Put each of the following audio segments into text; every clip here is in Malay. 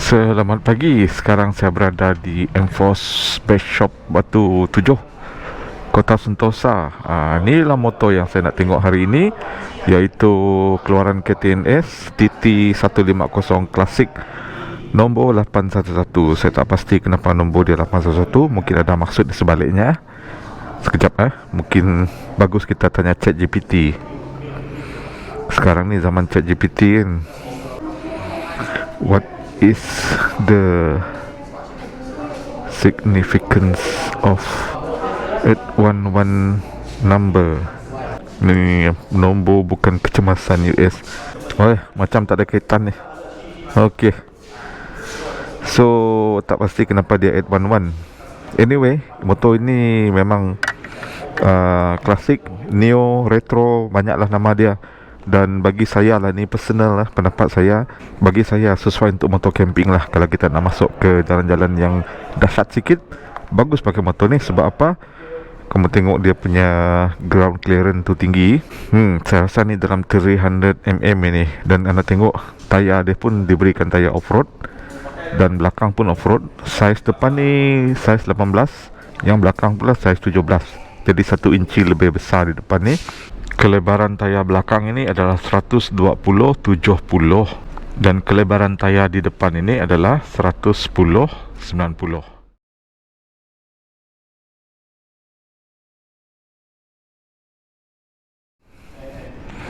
Selamat pagi, sekarang saya berada di Enforce Best Shop Batu 7, Kota Sentosa. Inilah motor yang saya nak tengok hari ini, iaitu keluaran KTNS TT150 Classic nombor 811. Saya tak pasti kenapa nombor dia 811, mungkin ada maksud di sebaliknya. Sekejap mungkin bagus kita tanya ChatGPT. Sekarang ni zaman ChatGPT kan. What is the significance of 811 number? Ni nombor bukan kecemasan US. Macam tak ada kaitan ni. Okey. So tak pasti kenapa dia 811. Anyway, motor ini memang klasik, neo, retro, banyaklah nama dia. Dan bagi saya lah, ni personal lah pendapat saya, bagi saya sesuai untuk motor camping lah. Kalau kita nak masuk ke jalan-jalan yang dahsyat sikit, bagus pakai motor ni. Sebab apa? Kamu tengok dia punya ground clearance tu tinggi. Saya rasa ni dalam 300mm ini. Dan anda tengok tayar dia pun diberikan tayar off-road, dan belakang pun off-road. Saiz depan ni saiz 18, yang belakang pula saiz 17. Jadi 1 inci lebih besar di depan ni. Kelebaran tayar belakang ini adalah 120/70, dan kelebaran tayar di depan ini adalah 110/90.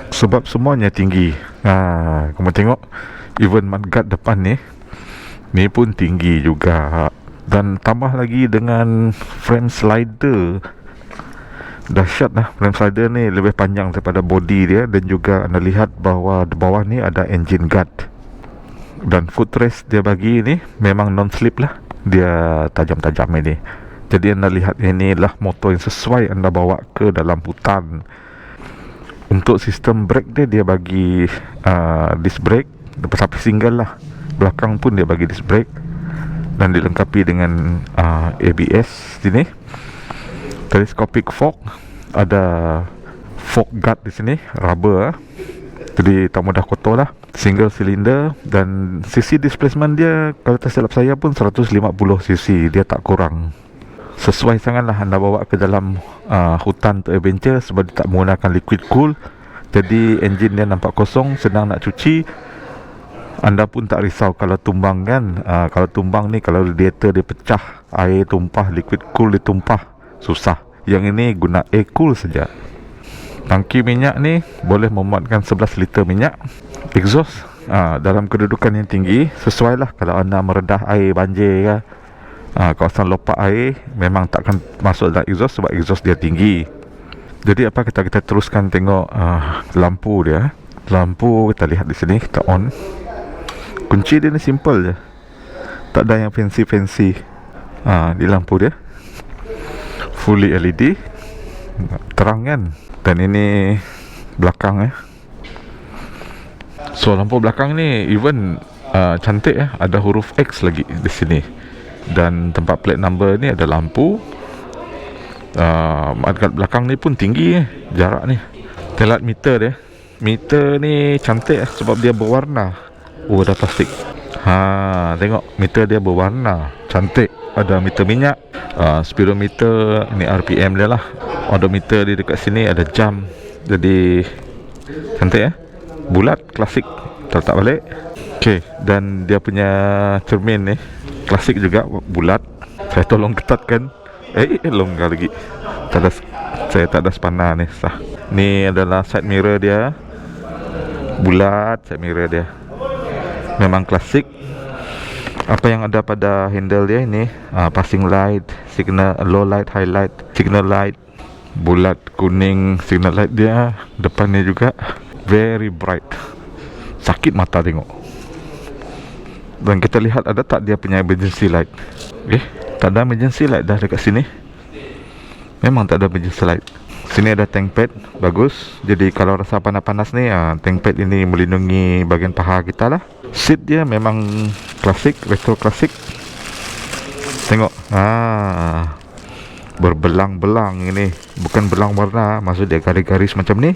Sebab semuanya tinggi. Kamu tengok, even mudguard depan ni pun tinggi juga. Dan tambah lagi dengan frame slider. Dahsyat lah, frame slider ni lebih panjang daripada body dia. Dan juga anda lihat bahawa di bawah ni ada engine guard. Dan footrest dia bagi ni memang non-slip lah. Dia tajam-tajam ini. Jadi anda lihat, inilah motor yang sesuai anda bawa ke dalam hutan. Untuk sistem brake dia bagi disc brake, tapi single lah. Belakang pun dia bagi disc brake, dan dilengkapi dengan ABS sini. Telescopic fork, ada fork guard di sini, rubber jadi tak mudah kotor lah. Single cylinder, dan cc displacement dia kalau tak silap saya pun 150cc, dia tak kurang. Sesuai sangatlah anda bawa ke dalam hutan untuk adventure, sebab dia tak menggunakan liquid cool. Jadi enjin dia nampak kosong, senang nak cuci. Anda pun tak risau kalau tumbang kan. Kalau tumbang ni, kalau radiator dia pecah, air tumpah, liquid cool ditumpah, susah. Yang ini guna air cool saja. Tangki minyak ni boleh memuatkan 11 liter minyak. Exhaust dalam kedudukan yang tinggi, sesuai lah kalau anda meredah air banjir ke, kawasan lopak air, memang takkan masuk dalam exhaust, sebab exhaust dia tinggi. Jadi apa kita teruskan tengok lampu dia. Lampu kita lihat di sini, kita on. Kunci dia ni simple je, tak ada yang fancy-fancy. Di lampu dia fully LED, terang kan. Dan ini belakang So lampu belakang ni even cantik ada huruf X lagi di sini. Dan tempat plate number ni ada lampu. Dekat belakang ni pun tinggi jarak ni. Kita lihat meter dia. Meter ni cantik sebab dia berwarna. Dah plastik. Tengok meter dia berwarna, cantik. Ada meter minyak, speedometer, ni RPM dia lah. Odometer dia dekat sini, ada jam. Jadi cantik bulat, klasik. Letak balik. Okey, dan dia punya cermin ni klasik juga, bulat. Saya tolong ketatkan. Longgar lagi. Saya tak ada spana ni. Ni adalah side mirror dia, bulat side mirror dia. Memang klasik. Apa yang ada pada handle dia ini, passing light, signal, low light, high light, signal light, bulat kuning signal light dia. Depannya juga very bright, sakit mata tengok. Dan kita lihat ada tak dia punya emergency light. Tak ada emergency light dah dekat sini. Memang tak ada emergency light. Sini ada tank pad, bagus. Jadi kalau rasa panas-panas ni, tank pad ini melindungi bahagian paha kita lah. Seat dia memang klasik, retro klasik. Tengok, berbelang-belang ini. Bukan belang warna, maksud dia garis-garis macam ni.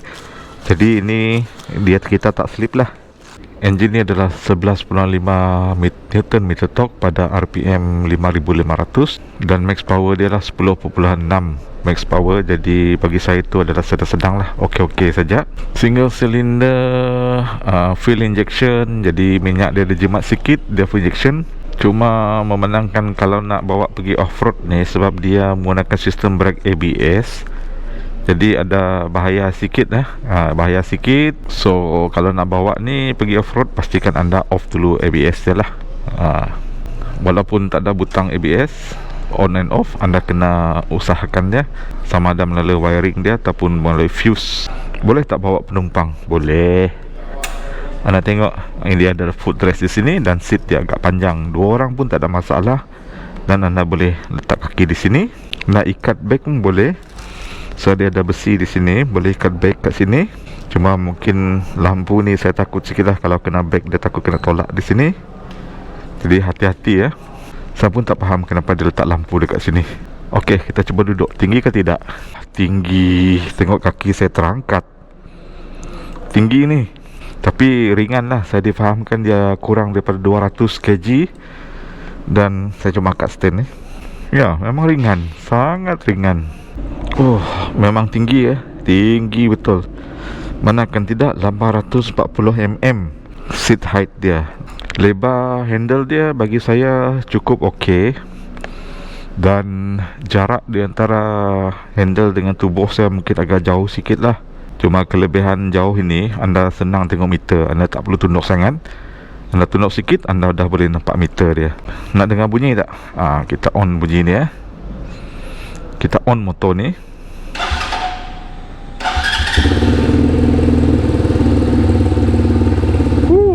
Jadi ini dia kita tak slip lah. Enjin ni adalah 11.5 Newton meter torque pada RPM 5500 dan max power dia adalah 10.6 max power. Jadi bagi saya itu adalah sedang-sedang lah, okey-okey saja. Single cylinder fuel injection, jadi minyak dia ada jimat sikit, dia full injection. Cuma memenangkan kalau nak bawa pergi off-road ni, sebab dia menggunakan sistem brake ABS. Jadi ada bahaya sikit bahaya sikit. So kalau nak bawa ni pergi off-road, pastikan anda off dulu ABS dia lah. Walaupun tak ada butang ABS on and off, anda kena usahakan dia, sama ada melalui wiring dia ataupun melalui fuse. Boleh tak bawa penumpang? Boleh. Anda tengok ini ada footrest di sini dan seat dia agak panjang, 2 orang pun tak ada masalah. Dan anda boleh letak kaki di sini. Nak ikat beg pun boleh. So dia ada besi di sini, boleh ikat beg kat sini. Cuma mungkin lampu ni saya takut sikit lah, kalau kena beg dia takut kena tolak di sini. Jadi hati-hati ya. Saya pun tak faham kenapa dia letak lampu dekat sini. Okey, kita cuba duduk. Tinggi ke tidak? Tinggi. Tengok kaki saya terangkat. Tinggi ni. Tapi ringan lah. Saya difahamkan dia kurang daripada 200 kg. Dan saya cuma angkat stand ni. Ya, memang ringan. Sangat ringan. Oh, memang tinggi ya. Tinggi betul. Manakan tidak, 840 mm seat height dia. Lebar handle dia bagi saya cukup okey. Dan jarak di antara handle dengan tubuh saya mungkin agak jauh sikit lah. Cuma kelebihan jauh ini, anda senang tengok meter. Anda tak perlu tunduk sangat. Anda tunduk sikit, anda dah boleh nampak meter dia. Nak dengar bunyi tak? Kita on bunyi ni ya. Kita on motor ni.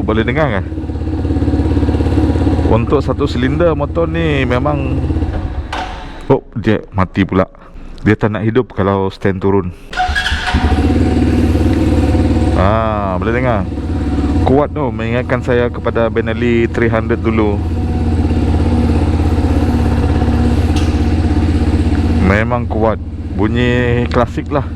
Boleh dengar kan? Untuk satu silinder motor ni memang, oh, dia mati pula. Dia tak nak hidup kalau stand turun. Boleh dengar. Kuat tu, mengingatkan saya kepada Benelli 300 dulu. Memang kuat. Bunyi klasik lah.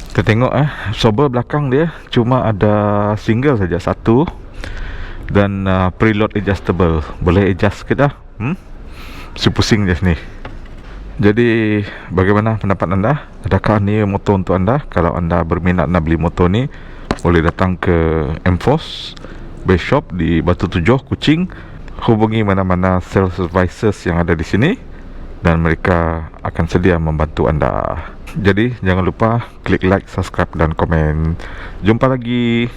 Kita tengok sober belakang dia cuma ada single saja, satu. Dan preload adjustable. Boleh adjust ke dah. Pusing je sini. Jadi bagaimana pendapat anda? Adakah ni motor untuk anda? Kalau anda berminat nak beli motor ni, boleh datang ke M-Force Base Shop di Batu Tujuh, Kuching. Hubungi mana-mana sales advisors yang ada di sini dan mereka akan sedia membantu anda. Jadi jangan lupa klik like, subscribe dan komen. Jumpa lagi.